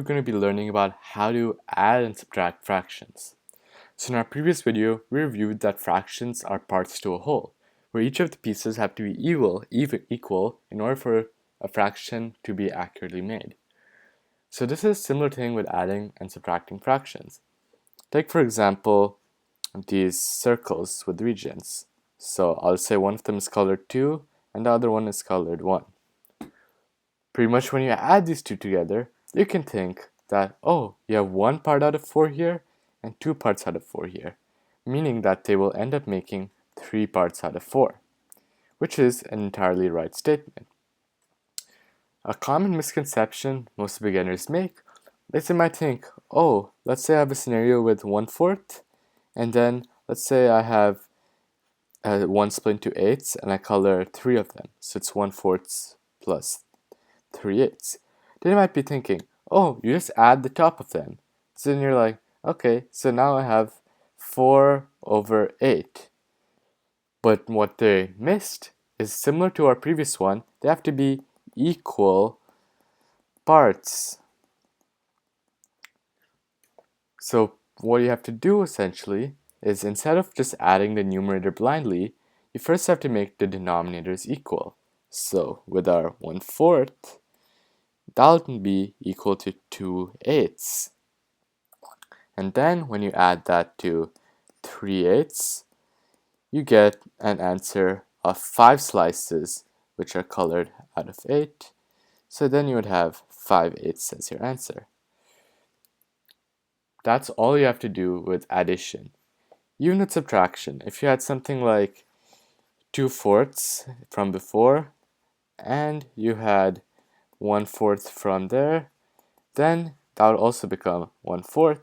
We're going to be learning about how to add and subtract fractions. So in our previous video, we reviewed that fractions are parts to a whole, where each of the pieces have to be equal in order for a fraction to be accurately made. So this is a similar thing with adding and subtracting fractions. Take for example these circles with regions. So I'll say one of them is colored 2 and the other one is colored 1. Pretty much when you add these two together, you can think that, oh, you have one part out of 4 here and 2 parts out of 4 here, meaning that they will end up making 3 parts out of 4, which is an entirely right statement. A common misconception most beginners make is they might think, oh, let's say I have a scenario with 1/4, and then let's say I have 1 split into 8s and I color 3 of them, so it's 1/4 plus 3/8. Then you might be thinking, oh, you just add the top of them. So then you're like, okay, so now I have 4/8. But what they missed is similar to our previous one, they have to be equal parts. So what you have to do essentially is instead of just adding the numerator blindly, you first have to make the denominators equal. So with our 1/4, that will be equal to 2/8. And then when you add that to 3/8, you get an answer of 5 slices, which are colored out of 8. So then you would have 5/8 as your answer. That's all you have to do with addition. Even with subtraction, if you had something like 2/4 from before, and you had 1/4 from there, then that would also become 1/4,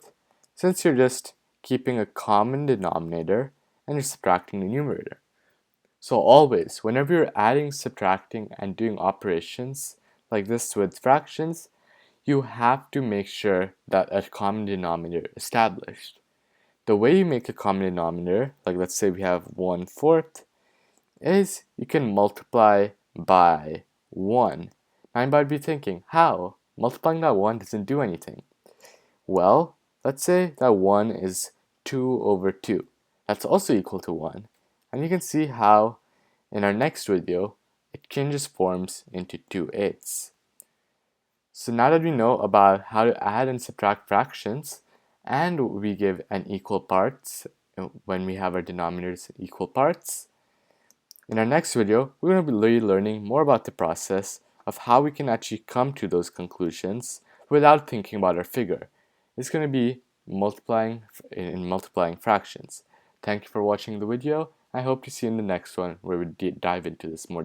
since you're just keeping a common denominator and you're subtracting the numerator. So always, whenever you're adding, subtracting, and doing operations like this with fractions, you have to make sure that a common denominator is established. The way you make a common denominator, like let's say we have 1/4, is you can multiply by 1. Now you might be thinking, how? Multiplying that 1 doesn't do anything. Well, let's say that 1 is 2/2. That's also equal to 1. And you can see how in our next video, it changes forms into 2/8. So now that we know about how to add and subtract fractions, and we give an equal parts when we have our denominators equal parts, in our next video, we're going to be learning more about the process of how we can actually come to those conclusions without thinking about our figure. It's going to be multiplying fractions. Thank you for watching the video. I hope to see you in the next one where we dive into this more.